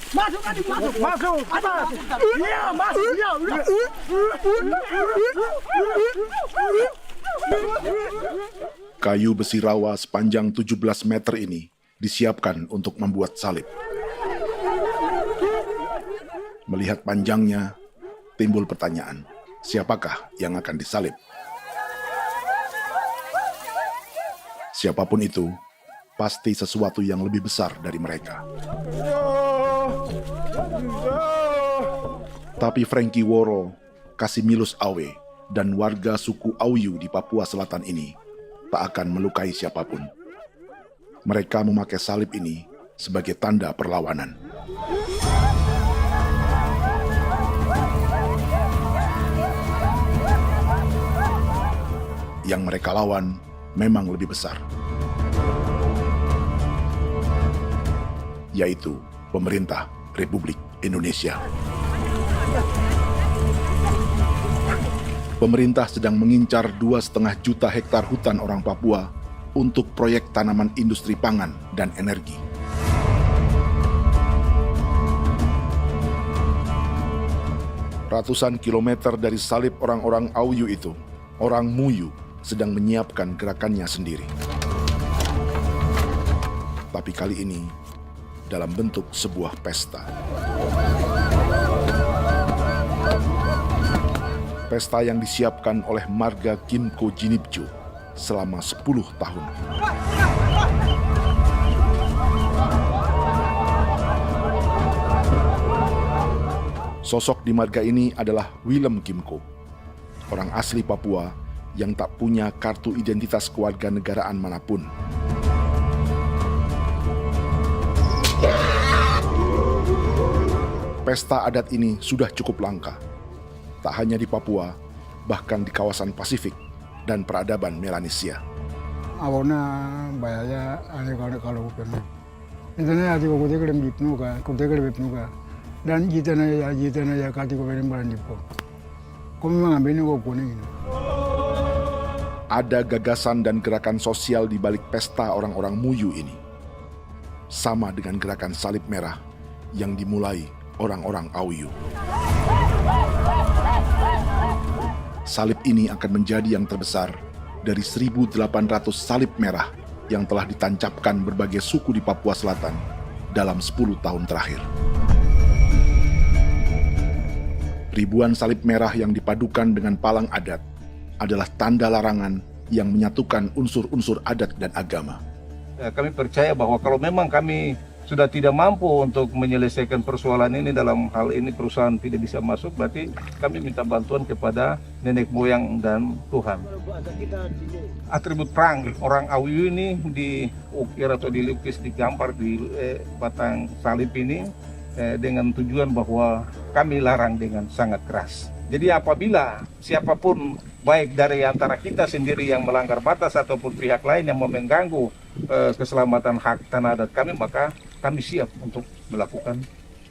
Masuk adik, masuk. Masuk. Atas. Iya, masuk. Iya, udah. Kayu besi rawa sepanjang 17 meter ini disiapkan untuk membuat salib. Melihat panjangnya, timbul pertanyaan, siapakah yang akan disalib? Siapapun itu, pasti sesuatu yang lebih besar dari mereka. Tapi Frankie Woro, Casimilus Awe, dan warga suku Auyu di Papua Selatan ini tak akan melukai siapapun. Mereka memakai salib ini sebagai tanda perlawanan. Yang mereka lawan memang lebih besar, yaitu pemerintah Republik Indonesia. Pemerintah sedang mengincar 2,5 juta hektar hutan orang Papua untuk proyek tanaman industri pangan dan energi. Ratusan kilometer dari salib orang-orang Auyu itu, orang Muyu sedang menyiapkan gerakannya sendiri. Tapi kali ini dalam bentuk sebuah pesta. Pesta yang disiapkan oleh marga Kimco Jinibju selama 10 tahun. Sosok di marga ini adalah Willem Kimco, orang asli Papua yang tak punya kartu identitas kewarganegaraan manapun. Pesta adat ini sudah cukup langka. Tak hanya di Papua, bahkan di kawasan Pasifik dan peradaban Melanesia. Awalnya bayarnya kalau pernah. Internet hati kau dekere bipnuka, dan jitana ya kati kau pernah barandipo. Kau memang ambilnya kau kuning. Ada gagasan dan gerakan sosial di balik pesta orang-orang Muyu ini. Sama dengan gerakan salib merah yang dimulai orang-orang Auyu. Salib ini akan menjadi yang terbesar dari 1.800 salib merah yang telah ditancapkan berbagai suku di Papua Selatan dalam 10 tahun terakhir. Ribuan salib merah yang dipadukan dengan palang adat adalah tanda larangan yang menyatukan unsur-unsur adat dan agama. Kami percaya bahwa kalau memang kami sudah tidak mampu untuk menyelesaikan persoalan ini, dalam hal ini perusahaan tidak bisa masuk, berarti kami minta bantuan kepada nenek moyang dan Tuhan. Atribut perang orang Auyu ini diukir atau dilukis, digambar di batang salib ini dengan tujuan bahwa kami larang dengan sangat keras. Jadi apabila siapapun baik dari antara kita sendiri yang melanggar batas ataupun pihak lain yang mengganggu keselamatan hak tanah adat kami, maka kami siap untuk melakukan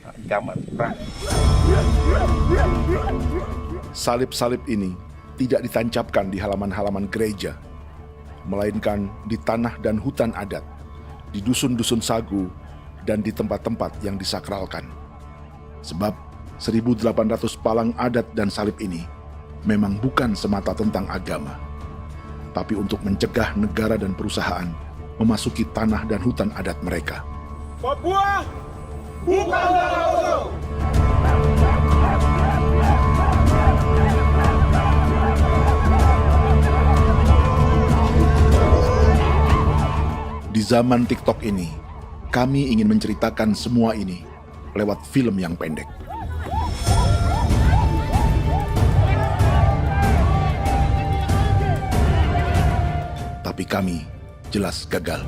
ancaman perang. Salib-salib ini tidak ditancapkan di halaman-halaman gereja, melainkan di tanah dan hutan adat, di dusun-dusun sagu, dan di tempat-tempat yang disakralkan. Sebab 1.800 palang adat dan salib ini memang bukan semata tentang agama, tapi untuk mencegah negara dan perusahaan memasuki tanah dan hutan adat mereka. Papua bukan tanah kosong. Di zaman TikTok ini, kami ingin menceritakan semua ini lewat film yang pendek. Tapi kami jelas gagal.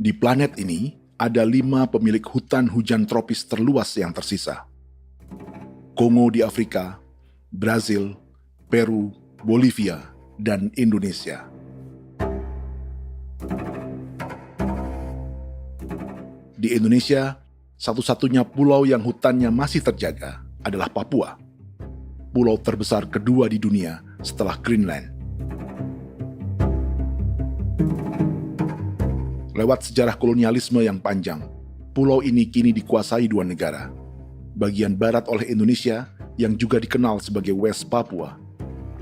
Di planet ini, ada 5 pemilik hutan hujan tropis terluas yang tersisa. Kongo di Afrika, Brazil, Peru, Bolivia, dan Indonesia. Di Indonesia, satu-satunya pulau yang hutannya masih terjaga adalah Papua, pulau terbesar kedua di dunia setelah Greenland. Lewat sejarah kolonialisme yang panjang, pulau ini kini dikuasai 2 negara. Bagian barat oleh Indonesia yang juga dikenal sebagai West Papua,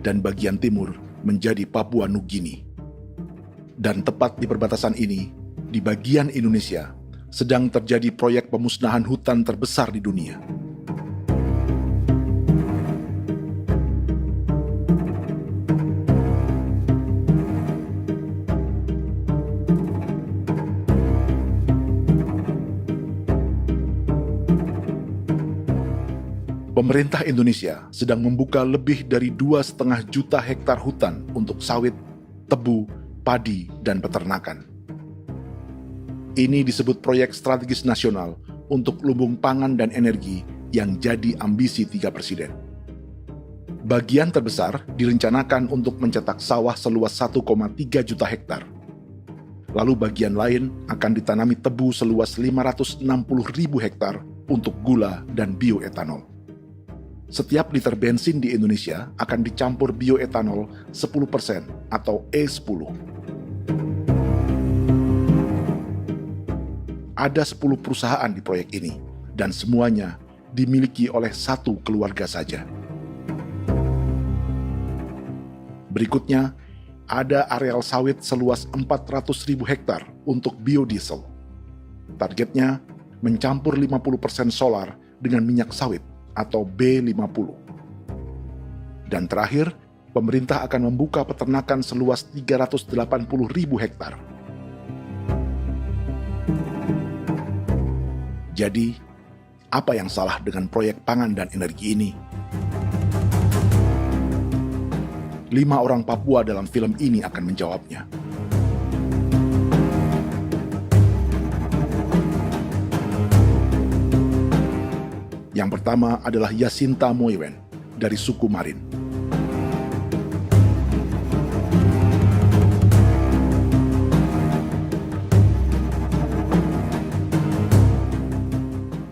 dan bagian timur menjadi Papua Nugini. Dan tepat di perbatasan ini, di bagian Indonesia, sedang terjadi proyek pemusnahan hutan terbesar di dunia. Pemerintah Indonesia sedang membuka lebih dari 2,5 juta hektar hutan untuk sawit, tebu, padi, dan peternakan. Ini disebut proyek strategis nasional untuk lumbung pangan dan energi yang jadi ambisi 3 presiden. Bagian terbesar direncanakan untuk mencetak sawah seluas 1,3 juta hektar. Lalu bagian lain akan ditanami tebu seluas 560.000 hektar untuk gula dan bioetanol. Setiap liter bensin di Indonesia akan dicampur bioetanol 10% atau E10. Ada 10 perusahaan di proyek ini, dan semuanya dimiliki oleh 1 keluarga saja. Berikutnya, ada areal sawit seluas 400.000 hektar untuk biodiesel. Targetnya mencampur 50% solar dengan minyak sawit atau B50. Dan terakhir, pemerintah akan membuka peternakan seluas 380.000 hektar. Jadi, apa yang salah dengan proyek pangan dan energi ini? 5 orang Papua dalam film ini akan menjawabnya. Yang pertama adalah Yasinta Moiwen dari suku Marin.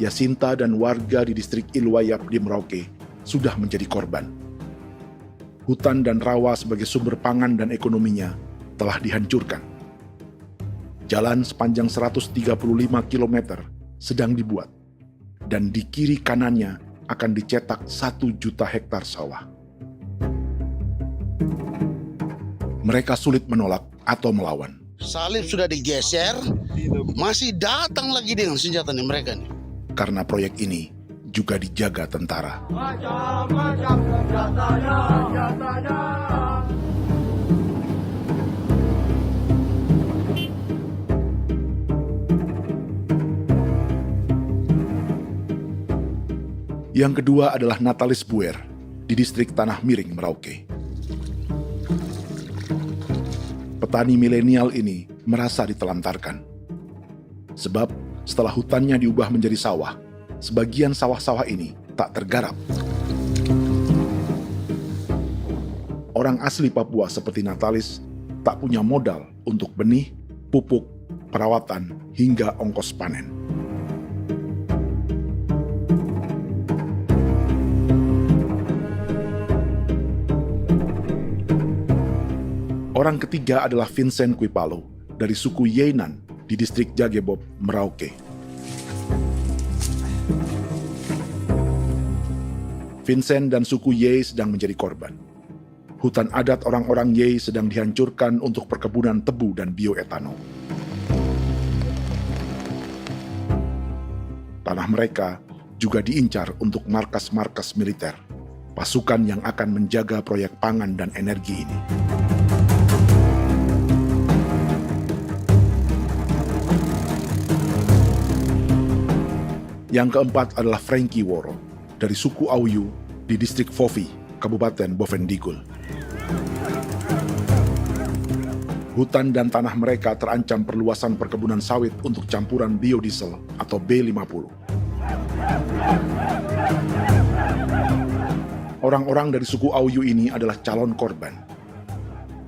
Yasinta dan warga di distrik Ilwayap di Merauke sudah menjadi korban. Hutan dan rawa sebagai sumber pangan dan ekonominya telah dihancurkan. Jalan sepanjang 135 km sedang dibuat, dan di kiri kanannya akan dicetak 1 juta hektar sawah. Mereka sulit menolak atau melawan. Salib sudah digeser, masih datang lagi dengan senjata mereka nih. Karena proyek ini juga dijaga tentara. Macam-macam senjatanya. Yang kedua adalah Natalis Buer di distrik Tanah Miring, Merauke. Petani milenial ini merasa ditelantarkan. Sebab setelah hutannya diubah menjadi sawah, sebagian sawah-sawah ini tak tergarap. Orang asli Papua seperti Natalis tak punya modal untuk benih, pupuk, perawatan, hingga ongkos panen. Orang ketiga adalah Vincent Kuipalo dari suku Yenan di distrik Jagebob, Merauke. Vincent dan suku Ye sedang menjadi korban. Hutan adat orang-orang Ye sedang dihancurkan untuk perkebunan tebu dan bioetanol. Tanah mereka juga diincar untuk markas-markas militer, pasukan yang akan menjaga proyek pangan dan energi ini. Yang keempat adalah Frankie Woro dari suku Auyu di distrik Fofi, Kabupaten Bovendigul. Hutan dan tanah mereka terancam perluasan perkebunan sawit untuk campuran biodiesel atau B50. Orang-orang dari suku Auyu ini adalah calon korban.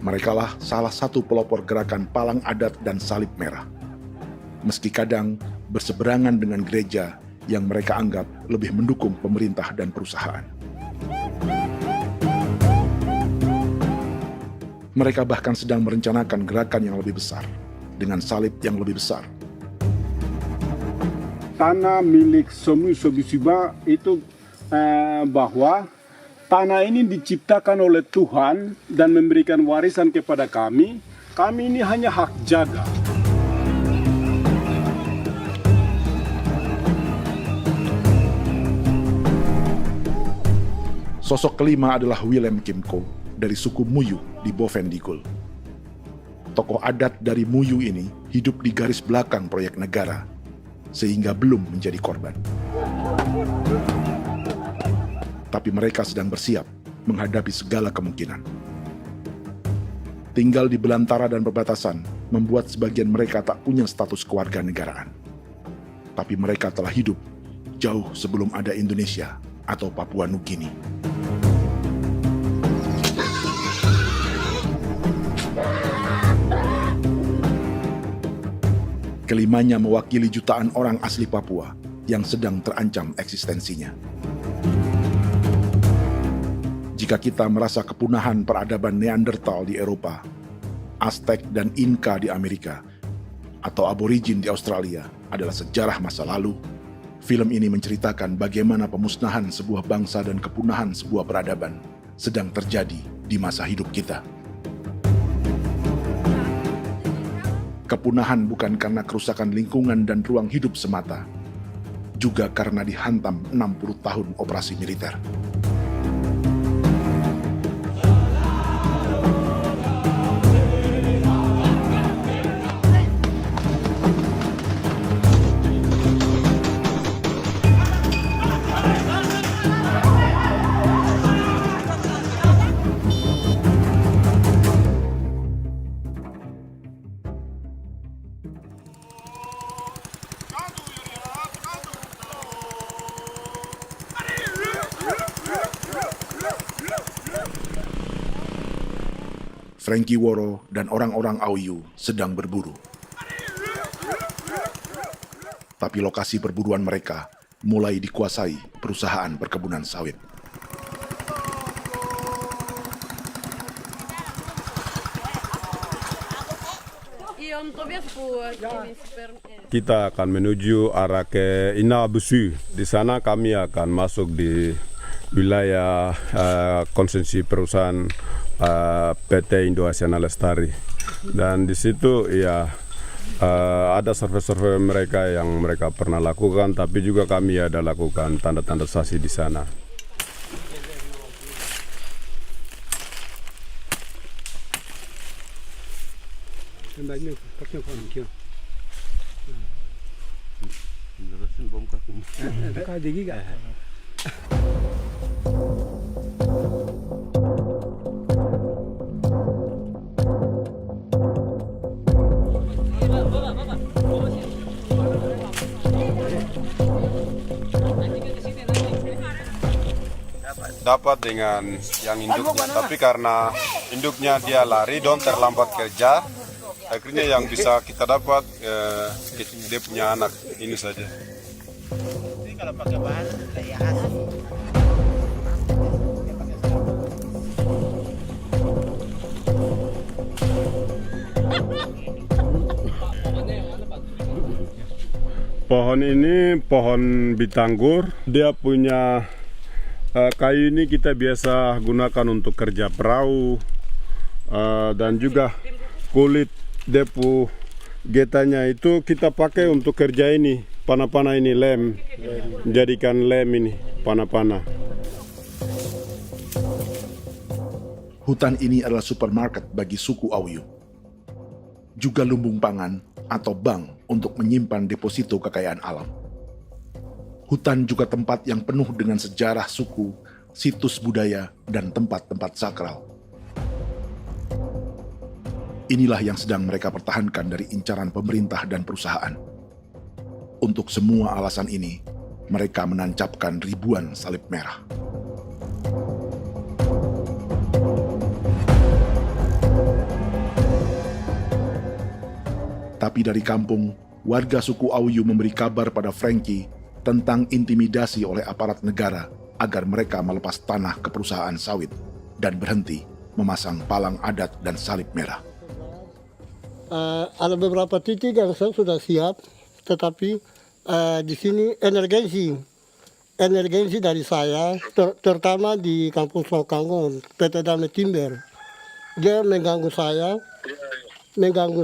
Merekalah salah satu pelopor gerakan Palang Adat dan Salib Merah. Meski kadang berseberangan dengan gereja yang mereka anggap lebih mendukung pemerintah dan perusahaan. Mereka bahkan sedang merencanakan gerakan yang lebih besar, dengan salib yang lebih besar. Tanah milik Somu Sobisiba itu bahwa tanah ini diciptakan oleh Tuhan dan memberikan warisan kepada kami. Kami ini hanya hak jaga. Sosok kelima adalah Willem Kimco dari suku Muyu di Bovendigul. Tokoh adat dari Muyu ini hidup di garis belakang proyek negara, sehingga belum menjadi korban. Tapi mereka sedang bersiap menghadapi segala kemungkinan. Tinggal di belantara dan perbatasan membuat sebagian mereka tak punya status kewarganegaraan. Tapi mereka telah hidup jauh sebelum ada Indonesia atau Papua Nugini. Kelimanya mewakili jutaan orang asli Papua yang sedang terancam eksistensinya. Jika kita merasa kepunahan peradaban Neanderthal di Eropa, Aztec dan Inca di Amerika, atau aborigin di Australia adalah sejarah masa lalu, film ini menceritakan bagaimana pemusnahan sebuah bangsa dan kepunahan sebuah peradaban sedang terjadi di masa hidup kita. Kepunahan bukan karena kerusakan lingkungan dan ruang hidup semata, juga karena dihantam 60 tahun operasi militer. Frankie Woro dan orang-orang Auyu sedang berburu. Tapi lokasi perburuan mereka mulai dikuasai perusahaan perkebunan sawit. Kita akan menuju arah ke Inabusu. Di sana kami akan masuk di wilayah konsesi perusahaan PT Indo Asiana Lestari, dan di situ ya ada survei-survei mereka yang mereka pernah lakukan, tapi juga kami ada lakukan tanda-tanda saksi di sana. Dapat dengan yang induknya, tapi karena induknya dia lari dan terlambat kerja, akhirnya yang bisa kita dapat dia punya anak ini saja. Ini kalau pakai bahan kayak hasil. Pohon ini pohon bitanggur, dia punya kayu ini kita biasa gunakan untuk kerja perahu, dan juga kulit depu getanya itu kita pakai untuk kerja ini, panah-panah ini lem, jadikan lem ini, panah-panah. Hutan ini adalah supermarket bagi suku Auyu. Juga lumbung pangan atau bank untuk menyimpan deposito kekayaan alam. Hutan juga tempat yang penuh dengan sejarah suku, situs budaya, dan tempat-tempat sakral. Inilah yang sedang mereka pertahankan dari incaran pemerintah dan perusahaan. Untuk semua alasan ini, mereka menancapkan ribuan salib merah. Tapi dari kampung, warga suku Auyu memberi kabar pada Frankie tentang intimidasi oleh aparat negara agar mereka melepas tanah ke perusahaan sawit dan berhenti memasang palang adat dan salib merah. Ada beberapa titik yang saya sudah siap, tetapi di sini emergensi dari saya, terutama di Kampung Sokangon, PT Damai Timber. Dia mengganggu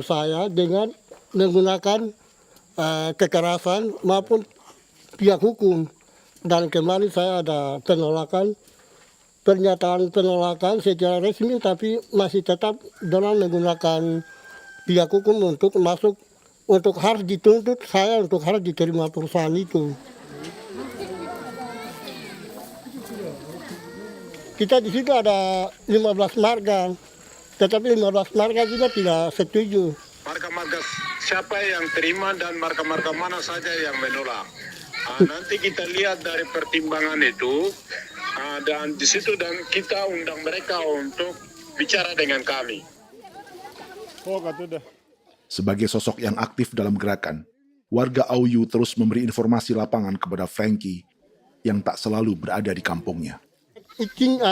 saya dengan menggunakan kekerasan maupun pihak hukum. Dan kemarin saya ada pernyataan penolakan secara resmi, tapi masih tetap dengan menggunakan pihak hukum untuk masuk, untuk harus dituntut saya untuk harus diterima perusahaan itu. Kita di situ ada 15 marga, tetapi 15 marga juga tidak setuju. Marga-marga siapa yang terima dan marga-marga mana saja yang menolak. Nanti kita lihat dari pertimbangan itu, dan di situ dan kita undang mereka untuk bicara dengan kami. Sebagai sosok yang aktif dalam gerakan, warga Auyu terus memberi informasi lapangan kepada Frankie yang tak selalu berada di kampungnya. Izin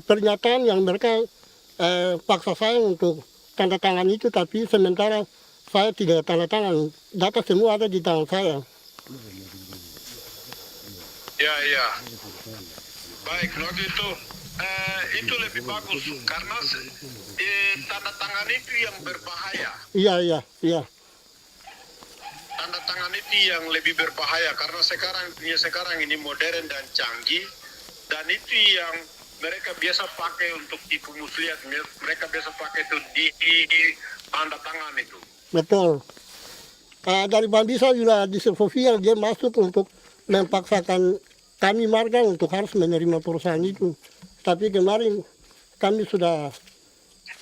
pernyataan yang mereka paksa saya untuk tanda tangan itu, tapi sementara saya tidak tanda tangan. Data semua ada di tangan saya. Ya. Baik, kalau gitu itu lebih bagus karena tanda tangan itu yang berbahaya. Iya. Tanda tangan itu yang lebih berbahaya karena sekarang ini modern dan canggih, dan itu yang mereka biasa pakai untuk tipu muslihat. Mereka biasa pakai itu di tanda tangan itu. Betul. Dari Bambisa juga di Sofia dia masuk untuk memaksakan kami marga untuk harus menerima perusahaan itu. Tapi kemarin kami sudah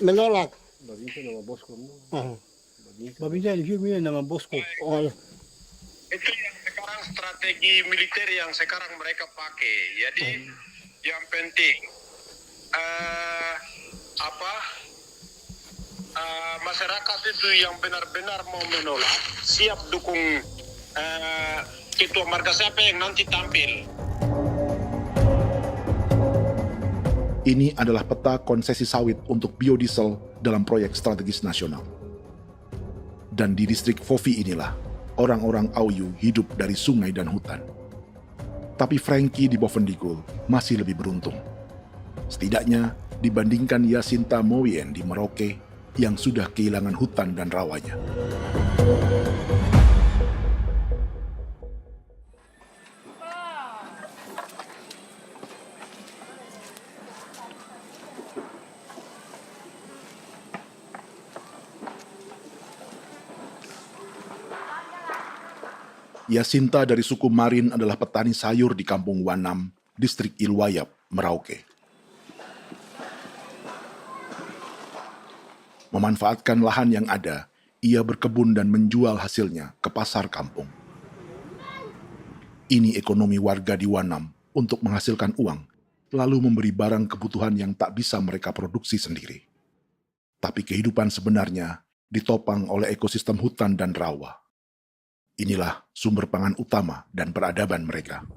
menolak. Babinsa di sini nama bosku. Itu yang sekarang strategi militer yang sekarang mereka pakai. Jadi yang penting masyarakat itu yang benar-benar mau menolak siap dukung ketua marga siapa yang nanti tampil. Ini adalah peta konsesi sawit untuk biodiesel dalam proyek strategis nasional. Dan di distrik Fofi inilah, orang-orang Auyu hidup dari sungai dan hutan. Tapi Frankie di Bovendigul masih lebih beruntung. Setidaknya dibandingkan Yasinta Moyen di Merauke yang sudah kehilangan hutan dan rawanya. Yasinta dari suku Marin adalah petani sayur di Kampung Wanam, distrik Ilwayap, Merauke. Memanfaatkan lahan yang ada, ia berkebun dan menjual hasilnya ke pasar kampung. Ini ekonomi warga di Wanam untuk menghasilkan uang, lalu memberi barang kebutuhan yang tak bisa mereka produksi sendiri. Tapi kehidupan sebenarnya ditopang oleh ekosistem hutan dan rawa. Inilah sumber pangan utama dan peradaban mereka.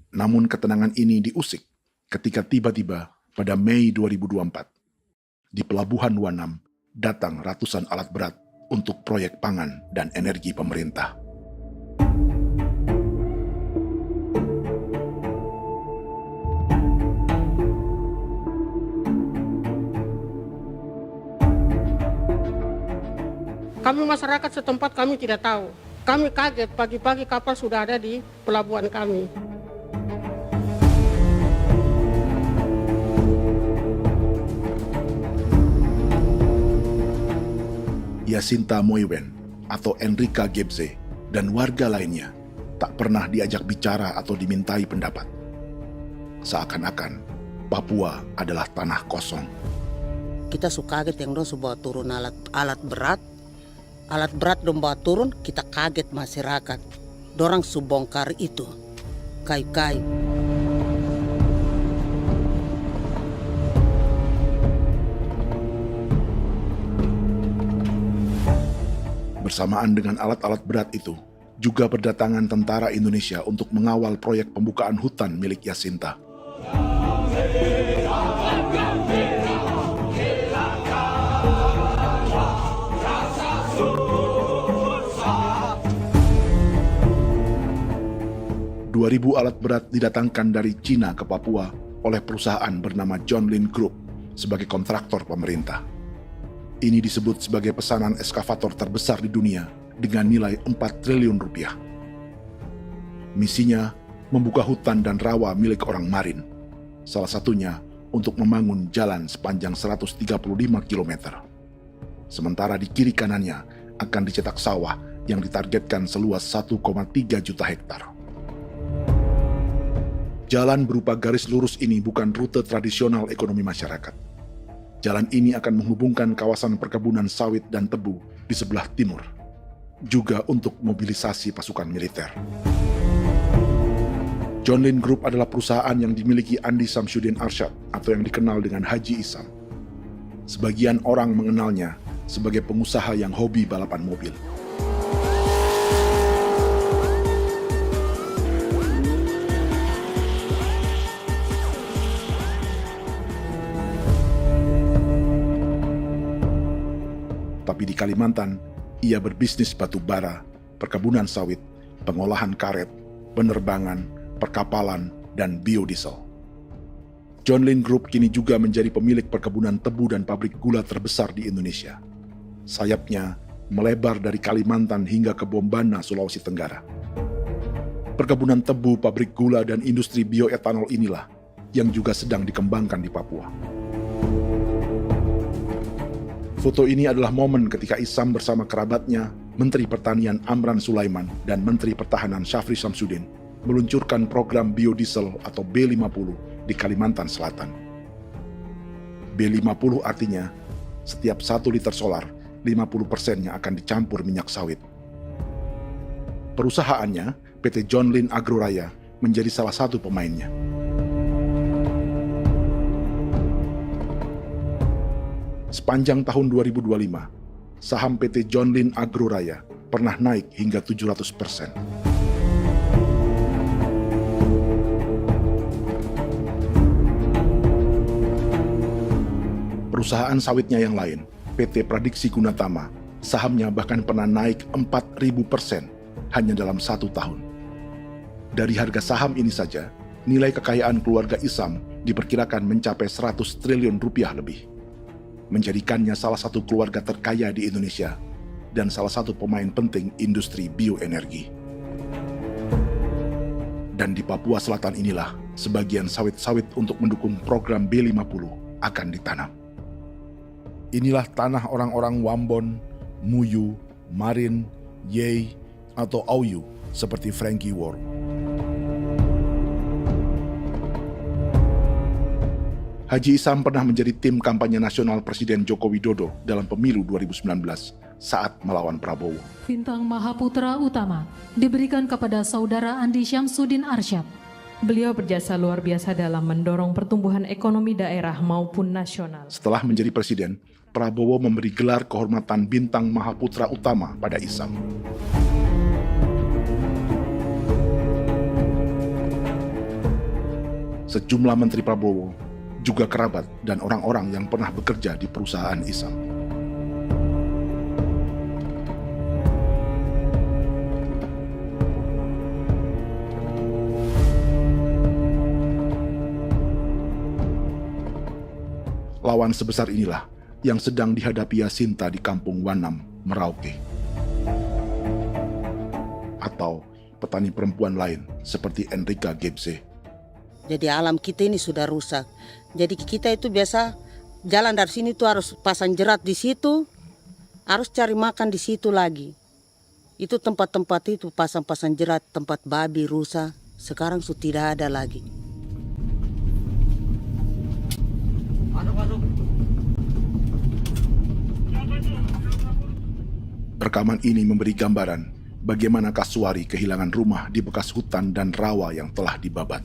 Namun ketenangan ini diusik ketika tiba-tiba pada Mei 2024, di Pelabuhan Wanam datang ratusan alat berat untuk proyek pangan dan energi pemerintah. Kami masyarakat setempat kami tidak tahu. Kami kaget pagi-pagi kapal sudah ada di pelabuhan kami. Yasinta Moywen atau Enrika Gebze dan warga lainnya tak pernah diajak bicara atau dimintai pendapat. Seakan-akan Papua adalah tanah kosong. Kita suka kaget yang dong bawa turun alat berat dong bawa turun, kita kaget masyarakat. Dorang subongkar itu kayu-kayu. Bersamaan dengan alat-alat berat itu, juga berdatangan tentara Indonesia untuk mengawal proyek pembukaan hutan milik Jacinta. Ribu alat berat didatangkan dari Cina ke Papua oleh perusahaan bernama John Lin Group sebagai kontraktor pemerintah. Ini disebut sebagai pesanan eskavator terbesar di dunia dengan nilai 4 triliun rupiah. Misinya membuka hutan dan rawa milik orang Marin, salah satunya untuk membangun jalan sepanjang 135 km. Sementara di kiri kanannya akan dicetak sawah yang ditargetkan seluas 1,3 juta hektar. Jalan berupa garis lurus ini bukan rute tradisional ekonomi masyarakat. Jalan ini akan menghubungkan kawasan perkebunan sawit dan tebu di sebelah timur, juga untuk mobilisasi pasukan militer. John Lin Group adalah perusahaan yang dimiliki Andi Samsudin Arsyad atau yang dikenal dengan Haji Isam. Sebagian orang mengenalnya sebagai pengusaha yang hobi balapan mobil. Tapi di Kalimantan, ia berbisnis batu bara, perkebunan sawit, pengolahan karet, penerbangan, perkapalan, dan biodiesel. John Lin Group kini juga menjadi pemilik perkebunan tebu dan pabrik gula terbesar di Indonesia. Sayapnya melebar dari Kalimantan hingga ke Bombana, Sulawesi Tenggara. Perkebunan tebu, pabrik gula, dan industri bioetanol inilah yang juga sedang dikembangkan di Papua. Foto ini adalah momen ketika Isam bersama kerabatnya, Menteri Pertanian Amran Sulaiman dan Menteri Pertahanan Syafri Samsudin meluncurkan program biodiesel atau B50 di Kalimantan Selatan. B50 artinya setiap 1 liter solar, 50%-nya akan dicampur minyak sawit. Perusahaannya, PT John Lin Agroraya, menjadi salah satu pemainnya. Sepanjang tahun 2025, saham PT John Lin Agroraya pernah naik hingga 700%. Perusahaan sawitnya yang lain, PT Pradiksi Gunatama, sahamnya bahkan pernah naik 4.000% hanya dalam 1 tahun. Dari harga saham ini saja, nilai kekayaan keluarga Isam diperkirakan mencapai 100 triliun rupiah lebih, menjadikannya salah satu keluarga terkaya di Indonesia dan salah satu pemain penting industri bioenergi. Dan di Papua Selatan inilah sebagian sawit-sawit untuk mendukung program B50 akan ditanam. Inilah tanah orang-orang Wambon, Muyu, Marin, Yei, atau Auyu seperti Frankie Ward. Haji Isam pernah menjadi tim kampanye nasional Presiden Joko Widodo dalam pemilu 2019 saat melawan Prabowo. Bintang Mahaputra Utama diberikan kepada Saudara Andi Syamsuddin Arsyad. Beliau berjasa luar biasa dalam mendorong pertumbuhan ekonomi daerah maupun nasional. Setelah menjadi presiden, Prabowo memberi gelar kehormatan Bintang Mahaputra Utama pada Isam. Sejumlah menteri Prabowo, juga kerabat dan orang-orang yang pernah bekerja di perusahaan Isam. Lawan sebesar inilah yang sedang dihadapi Jacinta di kampung Wanam, Merauke. Atau petani perempuan lain seperti Enrika Gebze. Jadi alam kita ini sudah rusak. Jadi kita itu biasa jalan dari sini tuh harus pasang jerat di situ, harus cari makan di situ lagi. Itu tempat-tempat itu pasang-pasang jerat, tempat babi, rusa, sekarang sudah tidak ada lagi. Rekaman ini memberi gambaran bagaimana Kasuari kehilangan rumah di bekas hutan dan rawa yang telah dibabat.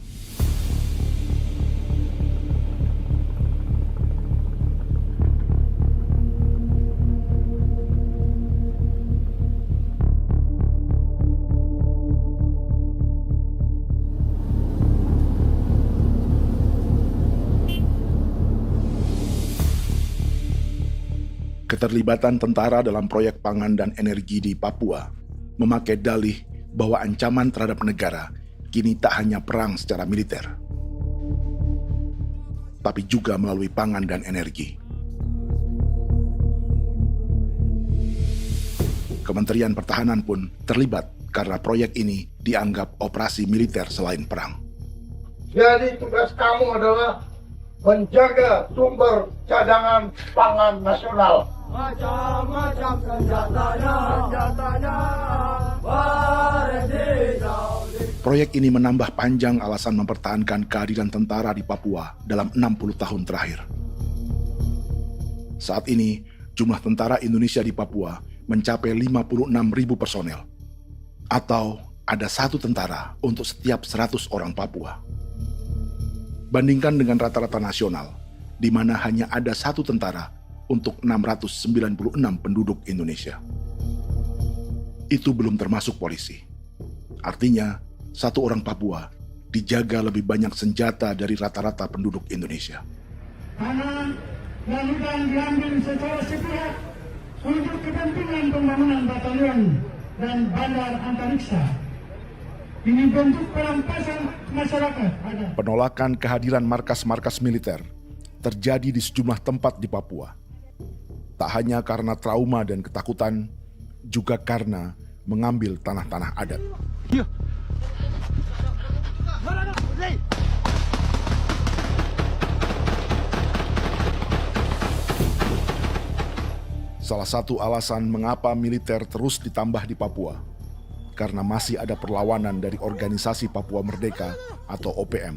Keterlibatan tentara dalam proyek pangan dan energi di Papua memakai dalih bahwa ancaman terhadap negara kini tak hanya perang secara militer, tapi juga melalui pangan dan energi. Kementerian Pertahanan pun terlibat karena proyek ini dianggap operasi militer selain perang. Jadi tugas kamu adalah menjaga sumber cadangan pangan nasional. Macam-macam senjatanya, Proyek ini menambah panjang alasan mempertahankan kehadiran tentara di Papua dalam 60 tahun terakhir. Saat ini, jumlah tentara Indonesia di Papua mencapai 56.000 personel, atau ada 1 tentara untuk setiap 100 orang Papua. Bandingkan dengan rata-rata nasional, di mana hanya ada 1 tentara untuk 696 penduduk Indonesia. Itu belum termasuk polisi. Artinya, 1 orang Papua dijaga lebih banyak senjata dari rata-rata penduduk Indonesia. Tanah dan hutan diambil secara sepihak untuk kepentingan pembangunan batalion dan bandar antariksa. Ini bentuk perampasan masyarakat. Penolakan kehadiran markas-markas militer terjadi di sejumlah tempat di Papua. Tak hanya karena trauma dan ketakutan, juga karena mengambil tanah-tanah adat. Salah satu alasan mengapa militer terus ditambah di Papua, karena masih ada perlawanan dari Organisasi Papua Merdeka atau OPM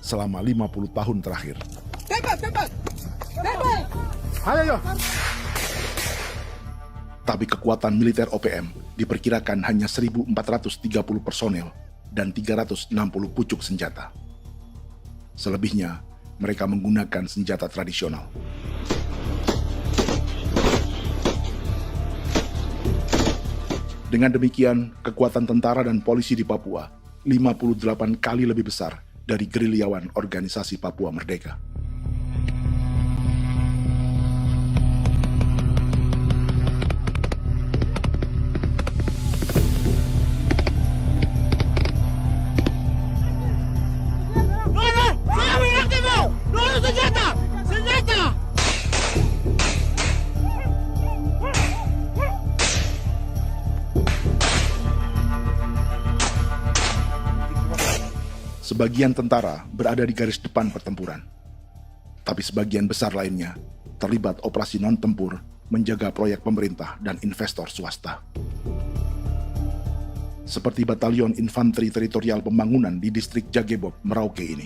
selama 50 tahun terakhir. Ayo. Tapi kekuatan militer OPM diperkirakan hanya 1.430 personel dan 360 pucuk senjata. Selebihnya, mereka menggunakan senjata tradisional. Dengan demikian, kekuatan tentara dan polisi di Papua 58 kali lebih besar dari gerilyawan Organisasi Papua Merdeka. Sebagian tentara berada di garis depan pertempuran, tapi sebagian besar lainnya terlibat operasi non-tempur menjaga proyek pemerintah dan investor swasta. Seperti Batalion Infanteri Teritorial Pembangunan di distrik Jagebob, Merauke ini.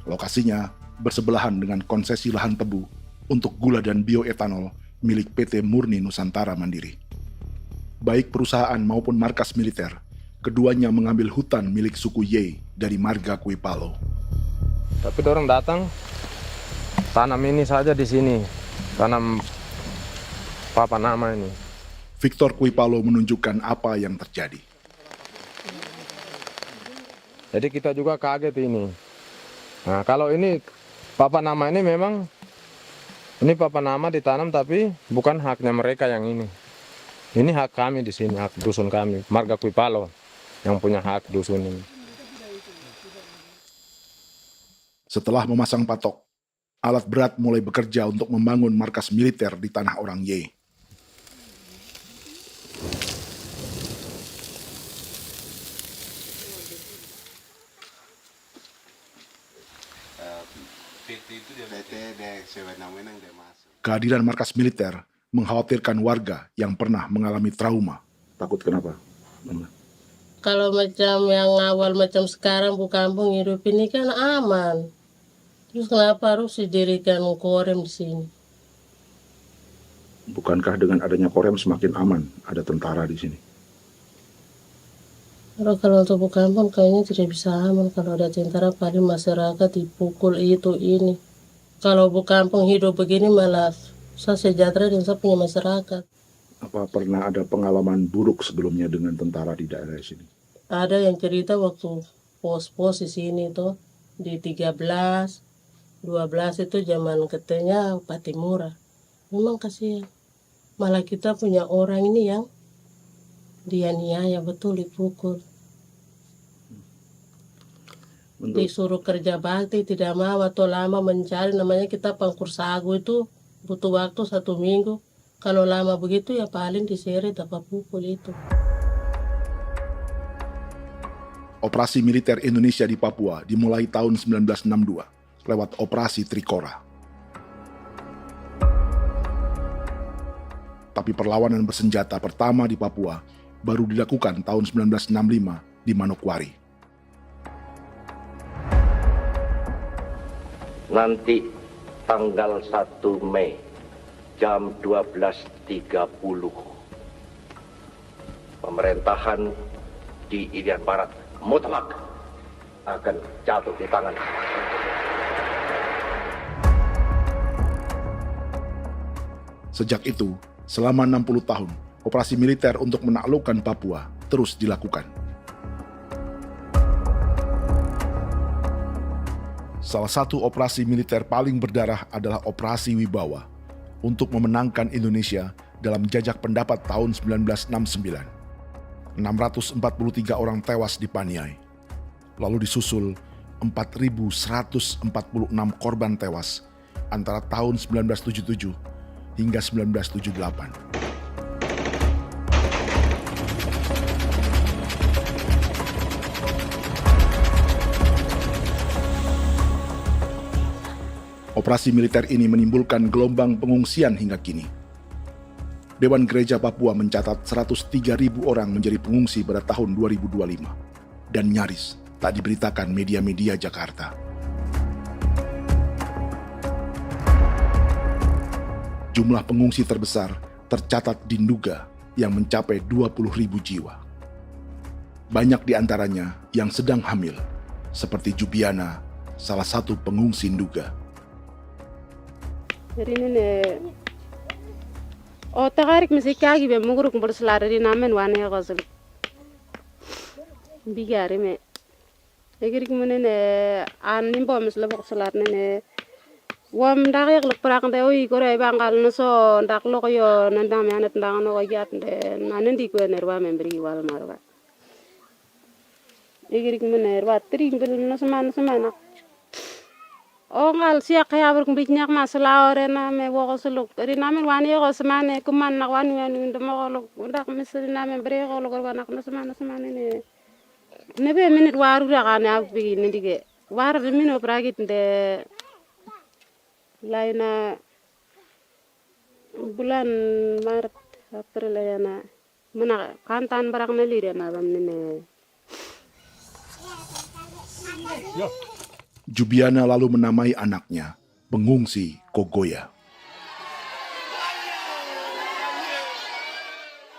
Lokasinya bersebelahan dengan konsesi lahan tebu untuk gula dan bioetanol milik PT Murni Nusantara Mandiri. Baik perusahaan maupun markas militer, keduanya mengambil hutan milik suku Ye dari marga Kuipalo. Tapi orang datang tanam ini saja di sini, tanam papan nama ini. Victor Kuipalo menunjukkan apa yang terjadi. Jadi kita juga kaget ini. Nah, kalau ini papan nama ini memang ini papan nama ditanam tapi bukan haknya mereka yang ini. Ini hak kami di sini, hak dusun kami, marga Kuipalo yang punya hak dusun ini. Setelah memasang patok, alat berat mulai bekerja untuk membangun markas militer di tanah orang Ye. Kehadiran markas militer mengkhawatirkan warga yang pernah mengalami trauma. Takut kenapa? Kalau macam yang awal macam sekarang bu kampung hidup ini kan aman. Terus kenapa harus didirikan korem di sini? Bukankah dengan adanya Korem semakin aman ada tentara di sini? Kalau untuk kampung kayaknya tidak bisa aman kalau ada tentara, paling masyarakat dipukul itu ini. Kalau kampung hidup begini malah saya sejahtera dan saya punya masyarakat. Apa pernah ada pengalaman buruk sebelumnya dengan tentara di daerah sini? Ada yang cerita waktu pos-pos di sini tuh di 13, 12 itu zaman katanya Patimura. Memang kasihan. Malah kita punya orang ini yang dianiaya betul, dipukul. Disuruh kerja bakti tidak mau atau lama mencari, namanya kita pangkur sagu itu butuh waktu 1 minggu. Kalau lama begitu ya paling diseret apa pukul itu. Operasi militer Indonesia di Papua dimulai tahun 1962 lewat Operasi Trikora. Tapi perlawanan bersenjata pertama di Papua baru dilakukan tahun 1965 di Manokwari. Nanti tanggal 1 Mei jam 12.30 pemerintahan di Irian Barat mutlak akan jatuh di tangan. Sejak itu, selama 60 tahun, operasi militer untuk menaklukkan Papua terus dilakukan. Salah satu operasi militer paling berdarah adalah Operasi Wibawa untuk memenangkan Indonesia dalam jajak pendapat tahun 1969. 643 orang tewas di Paniai. Lalu disusul 4.146 korban tewas antara tahun 1977 hingga 1978. Operasi militer ini menimbulkan gelombang pengungsian hingga kini. Dewan Gereja Papua mencatat 103.000 orang menjadi pengungsi pada tahun 2025 dan nyaris tak diberitakan media-media Jakarta. Jumlah pengungsi terbesar tercatat di Nduga yang mencapai 20.000 jiwa. Banyak di antaranya yang sedang hamil, seperti Jubiana, salah satu pengungsi Nduga. O tagarik mesikagi be muguruk berselari di namen wane gosel bigari me egirik menene an nimbo mesle bok selar nene wam dak yak lek prak de oi gore bangal no so ndak lo yo nandam yanet ndang no yat de nanen di ko nerwa membri wal marwa egirik mener wa tri bel no semana o ngal siya kaya ber kumbik nyak masala ore na me wo gosuluk ri namen wani go semane kuman nak wani wani ndemo golok ndak mesri namen bre golok nak no semana ne nebe minit waru ra kana bi nindige war de mino pragit de laina bulan Maret April yana mana kantan barak na lire na bam ne Jubiana lalu menamai anaknya Pengungsi Kogoya.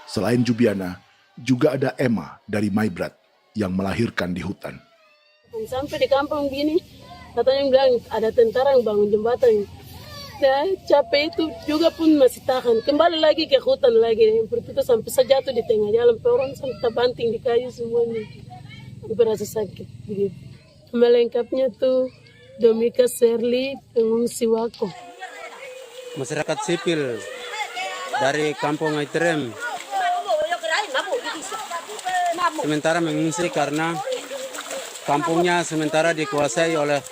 Selain Jubiana, juga ada Emma dari Maibrat yang melahirkan di hutan. Sampai di kampung gini, katanya bilang ada tentara yang bangun jembatan. Nah, capek itu juga pun masih tahan. Kembali lagi ke hutan lagi. Seperti itu sampai saya jatuh di tengah jalan. Orang sampai terbanting di kayu semuanya. Berasa sakit begitu. Melengkapnya tuh Domika Serli, pengungsi Wako. Masyarakat sipil dari Kampung Aitrem sementara mengungsi karena kampungnya sementara dikuasai oleh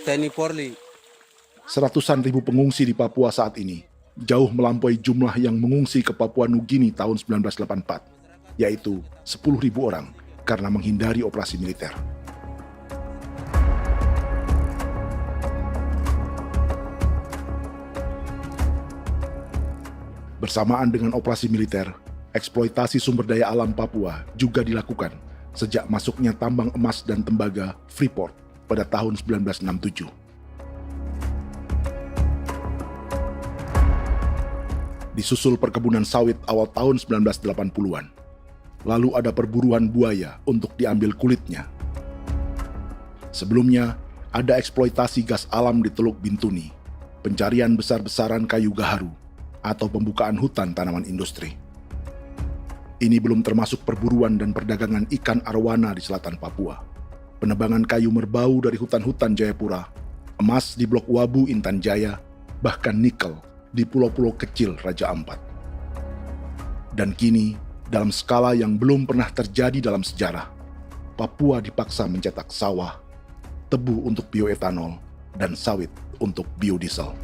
TNI Polri. Seratusan ribu pengungsi di Papua saat ini jauh melampaui jumlah yang mengungsi ke Papua Nugini tahun 1984, yaitu 10.000 orang karena menghindari operasi militer. Bersamaan dengan operasi militer, eksploitasi sumber daya alam Papua juga dilakukan sejak masuknya tambang emas dan tembaga Freeport pada tahun 1967. Disusul perkebunan sawit awal tahun 1980-an. Lalu ada perburuan buaya untuk diambil kulitnya. Sebelumnya, ada eksploitasi gas alam di Teluk Bintuni, pencarian besar-besaran kayu gaharu, atau pembukaan hutan tanaman industri. Ini belum termasuk perburuan dan perdagangan ikan arwana di selatan Papua, penebangan kayu merbau dari hutan-hutan Jayapura, emas di Blok Wabu Intan Jaya, bahkan nikel di pulau-pulau kecil Raja Ampat. Dan kini, dalam skala yang belum pernah terjadi dalam sejarah, Papua dipaksa mencetak sawah, tebu untuk bioetanol, dan sawit untuk biodiesel.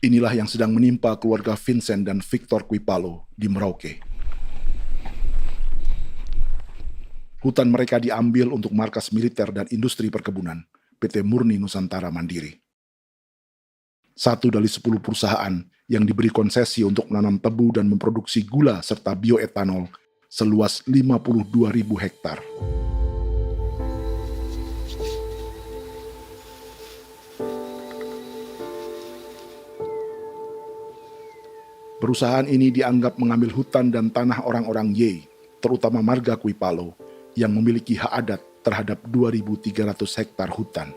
Inilah yang sedang menimpa keluarga Vincent dan Victor Kuipalo di Merauke. Hutan mereka diambil untuk markas militer dan industri perkebunan, PT Murni Nusantara Mandiri. 1 dari 10 perusahaan yang diberi konsesi untuk menanam tebu dan memproduksi gula serta bioetanol seluas 52.000 hektar. Perusahaan ini dianggap mengambil hutan dan tanah orang-orang Ye, terutama marga Kuipalo, yang memiliki hak adat terhadap 2.300 hektar hutan.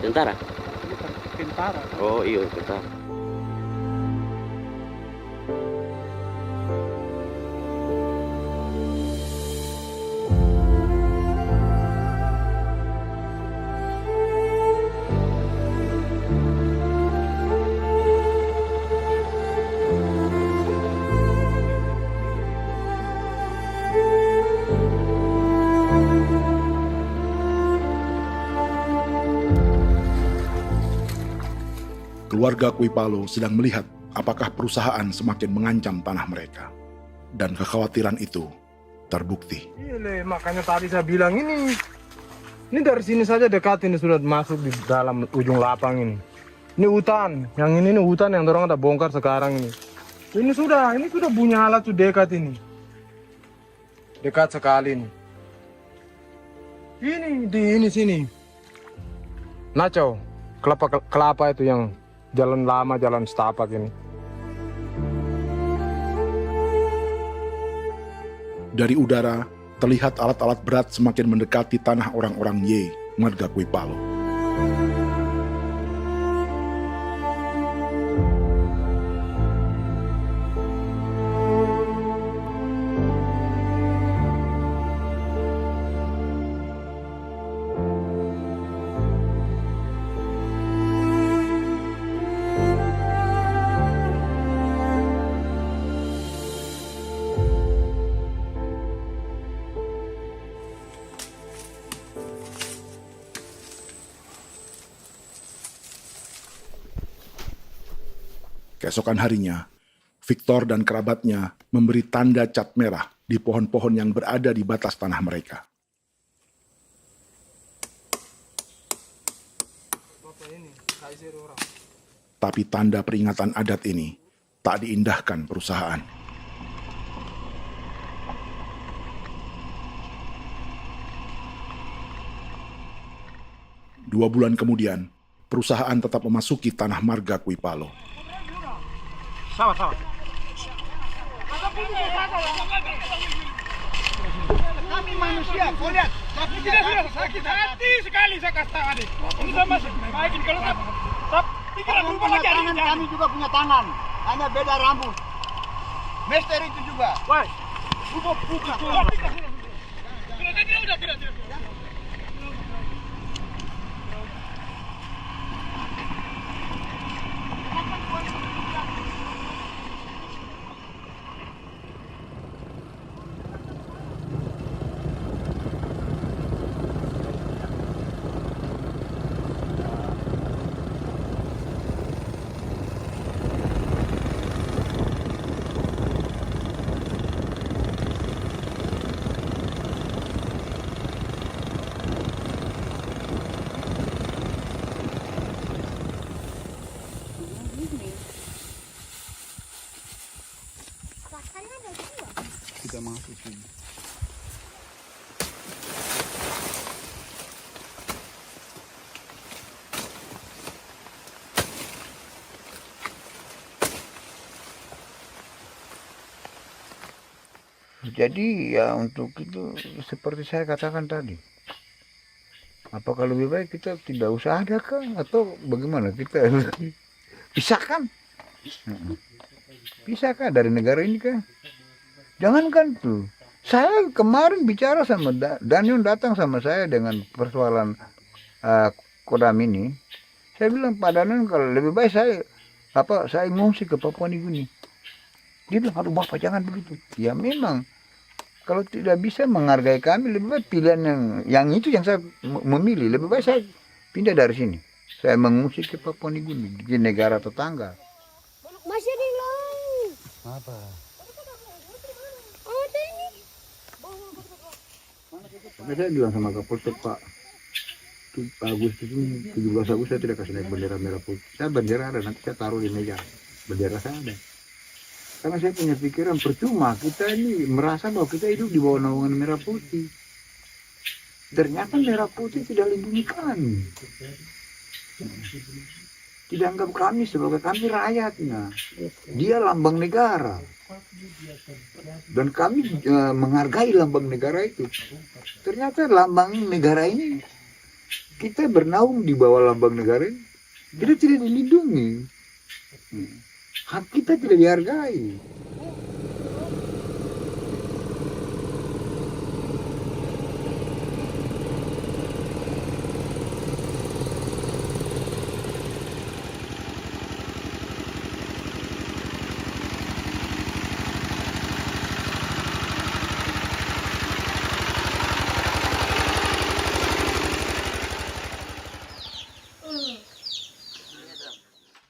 Tentara? Tentara. Oh iya, tentara. Keluarga Kuipalo sedang melihat apakah perusahaan semakin mengancam tanah mereka. Dan kekhawatiran itu terbukti. Iya, makanya tadi saya bilang ini dari sini saja dekat, ini sudah masuk di dalam ujung lapang ini. Ini hutan, yang ini hutan yang orang ada bongkar sekarang ini. Ini sudah punya alat sudah dekat ini. Dekat sekali ini. Ini di sini. Nacau, kelapa itu yang jalan lama, jalan setapak ini. Dari udara, terlihat alat-alat berat semakin mendekati tanah orang-orang Ye, marga Kuipalo. Keesokan harinya, Victor dan kerabatnya memberi tanda cat merah di pohon-pohon yang berada di batas tanah mereka. Tapi tanda peringatan adat ini tak diindahkan perusahaan. Dua bulan kemudian, perusahaan tetap memasuki tanah marga Kuipalo. Sama. Kami manusia, kau lihat. Tapi tidak sudah sakit hati sekali saya katakan tadi. Ini sama baik kalau tak pikiran berubah lagi hari ini. Kami juga punya tangan, hanya beda rambut. Mister itu juga. Wah, buka. Tidak. Jadi ya untuk itu seperti saya katakan tadi, apakah lebih baik kita tidak usah ada kah atau bagaimana, kita pisahkan, pisahkah dari negara ini kah? Jangankan tuh, saya kemarin bicara sama Daniel, datang sama saya dengan persoalan Kodam ini. Saya bilang, Pak Daniel, kalau lebih baik saya ngungsi ke Papua Nugini. Dia bilang, aduh Bapak jangan begitu. Ya memang, kalau tidak bisa menghargai kami, lebih baik pilihan yang itu yang saya memilih. Lebih baik saya pindah dari sini. Saya mengungsi ke Papua Nugini, di negara tetangga. Masih di laut. Apa? Oh, ini. Saya bilang sama Kapolsek, Pak, Agustus ini, 17 Agustus saya tidak kasih naik bendera merah putih. Saya bendera ada, nanti saya taruh di meja. Bendera saya ada. Karena saya punya pikiran percuma kita ini merasa bahwa kita hidup di bawah naungan merah putih. Ternyata merah putih tidak lindungi kami. Tidak anggap kami sebagai kami rakyatnya. Dia lambang negara. Dan kami menghargai lambang negara itu. Ternyata lambang negara ini, kita bernaung di bawah lambang negara ini, kita tidak dilindungi. Hak kita tidak dihargai.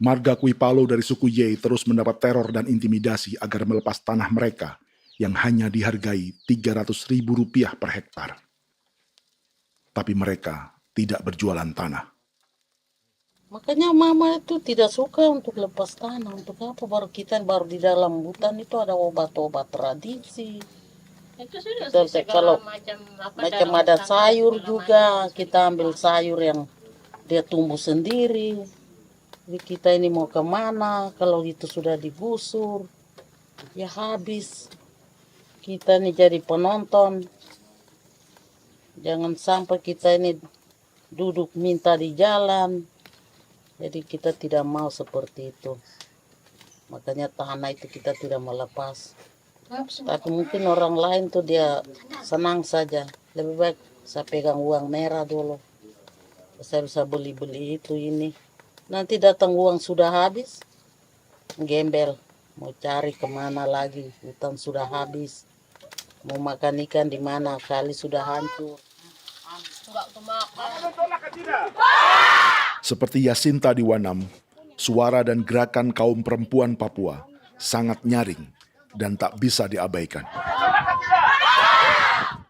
Marga Kuipalo dari suku Ye terus mendapat teror dan intimidasi agar melepas tanah mereka yang hanya dihargai Rp300.000 per hektar. Tapi mereka tidak berjualan tanah. Makanya mama itu tidak suka untuk lepas tanah. Untuk apa? Baru di dalam hutan itu ada obat-obat tradisi. Itu sudah Kalau macam ada sayur juga, kita ambil sayur yang dia tumbuh sendiri. Jadi kita ini mau kemana, kalau itu sudah digusur, ya habis. Kita ini jadi penonton. Jangan sampai kita ini duduk minta di jalan. Jadi kita tidak mau seperti itu. Makanya tanah itu kita tidak melepas. Tapi mungkin orang lain tuh dia senang saja. Lebih baik saya pegang uang merah dulu. Saya bisa beli-beli itu ini. Nanti datang uang sudah habis, gembel, mau cari kemana lagi, hutan sudah habis, mau makan ikan di mana, kali sudah hancur. Seperti Yasinta di Wanam, suara dan gerakan kaum perempuan Papua sangat nyaring dan tak bisa diabaikan.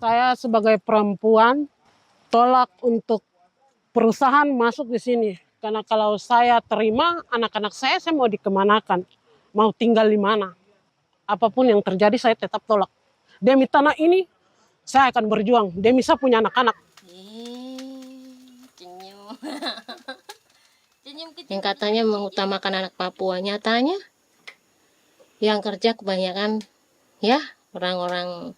Saya sebagai perempuan tolak untuk perusahaan masuk di sini. Karena kalau saya terima anak-anak saya mau dikemanakan, mau tinggal di mana. Apapun yang terjadi saya tetap tolak. Demi tanah ini saya akan berjuang, demi saya punya anak-anak. Yang katanya mengutamakan anak Papua, nyatanya yang kerja kebanyakan ya orang-orang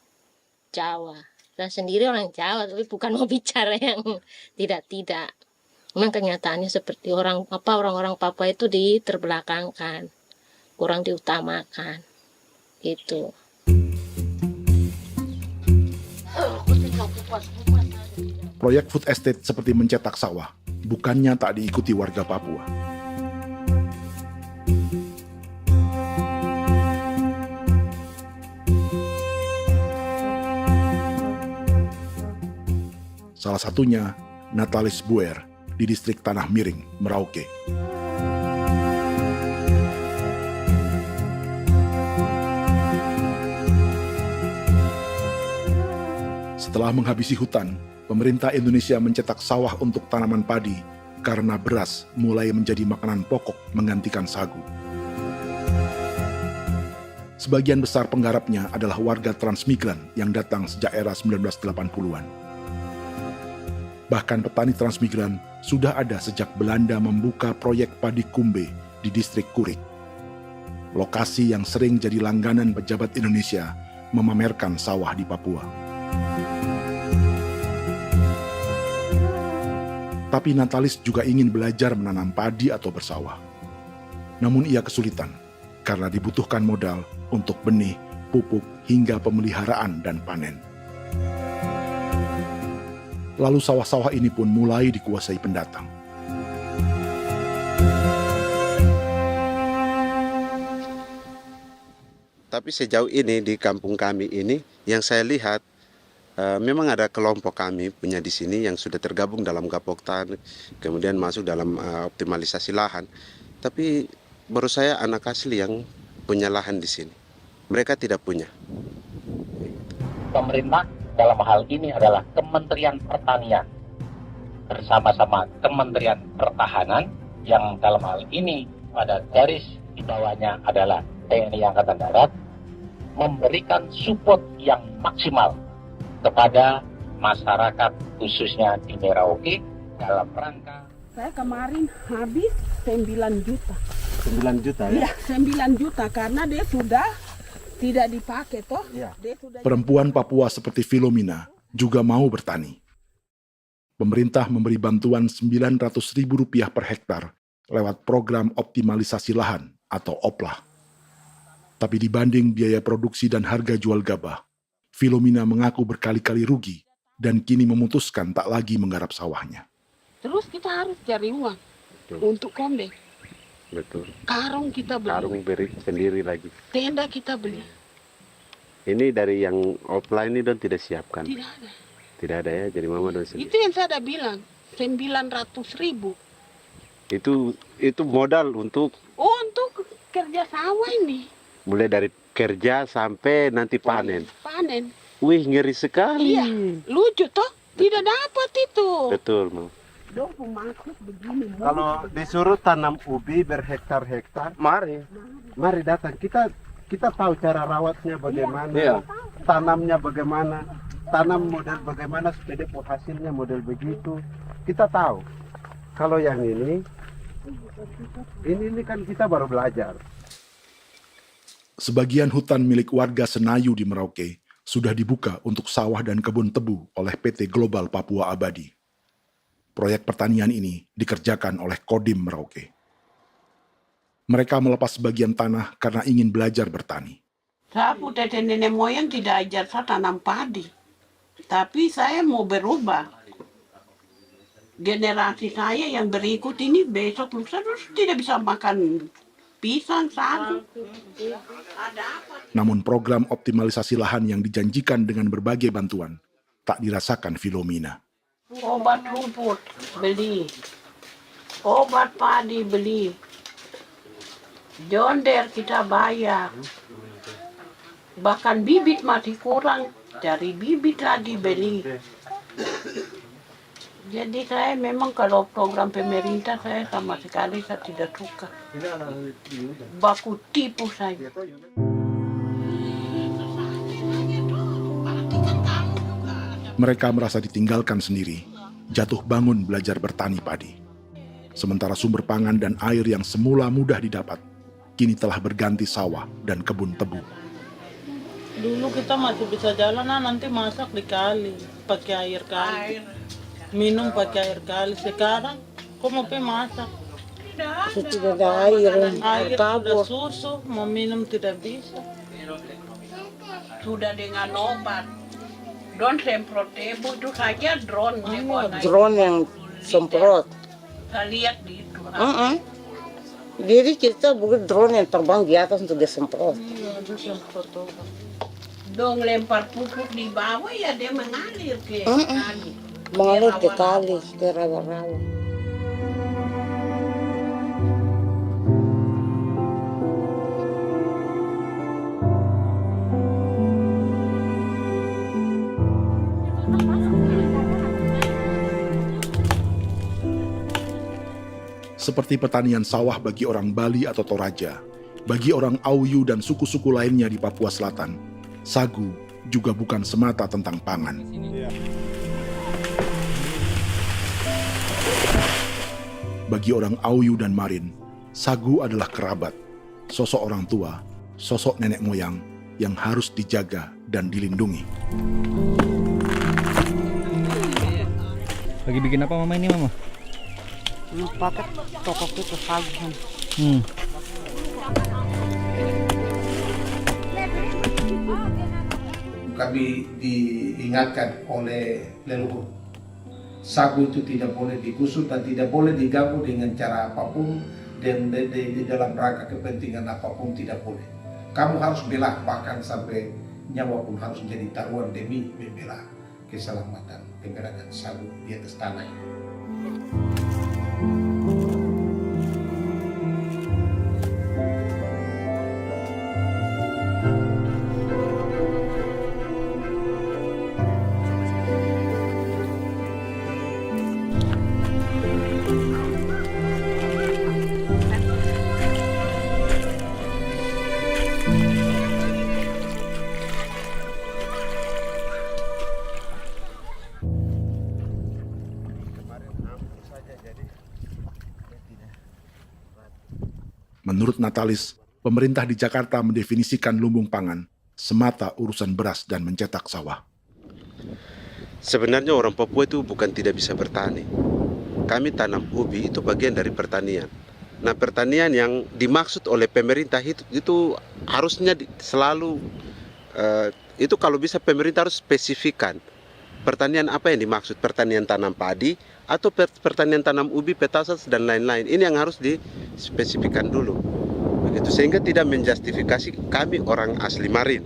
Jawa. Dan sendiri orang Jawa, tapi bukan mau bicara yang tidak-tidak. Memang kenyataannya seperti orang-orang Papua itu diterbelakangkan, kurang diutamakan, gitu. Proyek food estate seperti mencetak sawah, bukannya tak diikuti warga Papua. Salah satunya Natalis Buer di distrik Tanah Miring, Merauke. Setelah menghabisi hutan, pemerintah Indonesia mencetak sawah untuk tanaman padi karena beras mulai menjadi makanan pokok menggantikan sagu. Sebagian besar penggarapnya adalah warga transmigran yang datang sejak era 1980-an. Bahkan petani transmigran sudah ada sejak Belanda membuka proyek padi kumbe di distrik Kurik. Lokasi yang sering jadi langganan pejabat Indonesia memamerkan sawah di Papua. Tapi Natalis juga ingin belajar menanam padi atau bersawah. Namun ia kesulitan karena dibutuhkan modal untuk benih, pupuk, hingga pemeliharaan dan panen. Lalu sawah-sawah ini pun mulai dikuasai pendatang. Tapi sejauh ini di kampung kami ini yang saya lihat memang ada kelompok kami punya di sini yang sudah tergabung dalam Gapoktan, kemudian masuk dalam optimalisasi lahan. Tapi menurut saya anak asli yang punya lahan di sini. Mereka tidak punya. Pemerintah dalam hal ini adalah Kementerian Pertanian bersama-sama Kementerian Pertahanan yang dalam hal ini pada garis di bawahnya adalah TNI Angkatan Darat, memberikan support yang maksimal kepada masyarakat khususnya di Merauke dalam rangka. Saya kemarin habis 9 juta. 9 juta ya? Iya, 9 juta karena dia sudah tidak dipakai toh. Ya. Perempuan Papua seperti Filomina juga mau bertani. Pemerintah memberi bantuan Rp900.000 per hektar lewat program optimalisasi lahan atau OPLAH. Tapi dibanding biaya produksi dan harga jual gabah, Filomina mengaku berkali-kali rugi dan kini memutuskan tak lagi menggarap sawahnya. Terus kita harus cari uang untuk kombeng. Betul. Karung kita beli. Karung beri sendiri lagi. Tenda kita beli. Ini dari yang offline ini don tidak siapkan. Tidak ada. Tidak ada ya, jadi mama don sendiri. Itu yang saya udah bilang, 900.000. Itu modal untuk kerja sawah ini. Mulai dari kerja sampai nanti panen. Panen. Wih, ngeri sekali. Iya, lucu toh? Tidak dapat itu. Betul, Mam. Kalau disuruh tanam ubi berhektar-hektar, mari datang. Kita tahu cara rawatnya bagaimana, iya. Tanamnya bagaimana, tanam model bagaimana supaya hasilnya model begitu. Kita tahu. Kalau yang ini kan kita baru belajar. Sebagian hutan milik warga Senayu di Merauke sudah dibuka untuk sawah dan kebun tebu oleh PT Global Papua Abadi. Proyek pertanian ini dikerjakan oleh Kodim Merauke. Mereka melepas sebagian tanah karena ingin belajar bertani. Saya punya nenek moyang tidak ajar saya tanam padi. Tapi saya mau berubah. Generasi saya yang berikut ini besok lusa tidak bisa makan pisang, sagu. Namun program optimalisasi lahan yang dijanjikan dengan berbagai bantuan tak dirasakan Filomina. Obat rumput beli, obat padi beli, jonder kita bayar, bahkan bibit masih kurang, cari bibit lagi beli. Jadi saya memang kalau program pemerintah saya sama sekali saya tidak suka. Baku tipu saya. Mereka merasa ditinggalkan sendiri, jatuh bangun belajar bertani padi. Sementara sumber pangan dan air yang semula mudah didapat, kini telah berganti sawah dan kebun tebu. Dulu kita masih bisa jalan, nanti masak di kali, pakai air kali. Minum pakai air kali. Sekarang, kok mau masak? Tidak ada air. Air sudah susu, mau minum tidak bisa. Sudah dengan obat. Drone semprot tebu itu saja drone. Drone yang semprot. Saya lihat di itu. Jadi kita bukan drone yang terbang di atas untuk disemprot. Iya, ada semprot obat. Dong lempar pupuk di bawah ya dia mengalir ke kali. Mengalir ke kali, ke rawa-rawa. Seperti pertanian sawah bagi orang Bali atau Toraja, bagi orang Auyu dan suku-suku lainnya di Papua Selatan, sagu juga bukan semata tentang pangan. Bagi orang Auyu dan Marin, sagu adalah kerabat, sosok orang tua, sosok nenek moyang yang harus dijaga dan dilindungi. Lagi bikin apa mama ini mama? Pakai toko itu sagu. Kami diingatkan oleh leluhur, sagu itu tidak boleh digusur dan tidak boleh diganggu dengan cara apapun, dan di dalam rangka kepentingan apapun tidak boleh. Kamu harus bela, bahkan sampai nyawa pun harus menjadi taruhan demi membela keselamatan keberadaan sagu di atas tanah ini. Menurut Natalis, pemerintah di Jakarta mendefinisikan lumbung pangan semata urusan beras dan mencetak sawah. Sebenarnya orang Papua itu bukan tidak bisa bertani. Kami tanam ubi itu bagian dari pertanian. Nah, pertanian yang dimaksud oleh pemerintah itu harusnya selalu, itu kalau bisa pemerintah harus spesifikkan pertanian apa yang dimaksud, pertanian tanam padi atau pertanian tanam ubi, petasan dan lain-lain. Ini yang harus dispesifikkan dulu. Begitu, sehingga tidak menjustifikasi kami orang asli Marin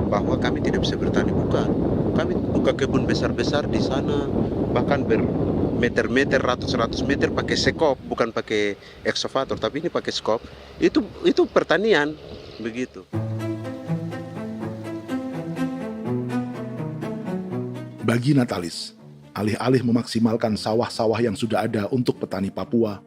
bahwa kami tidak bisa bertani. Bukan. Kami buka kebun besar-besar di sana, bahkan bermeter-meter, ratus-ratus meter pakai sekop, bukan pakai ekskavator, tapi ini pakai skop. Itu pertanian, begitu. Bagi Natalis, alih-alih memaksimalkan sawah-sawah yang sudah ada untuk petani Papua,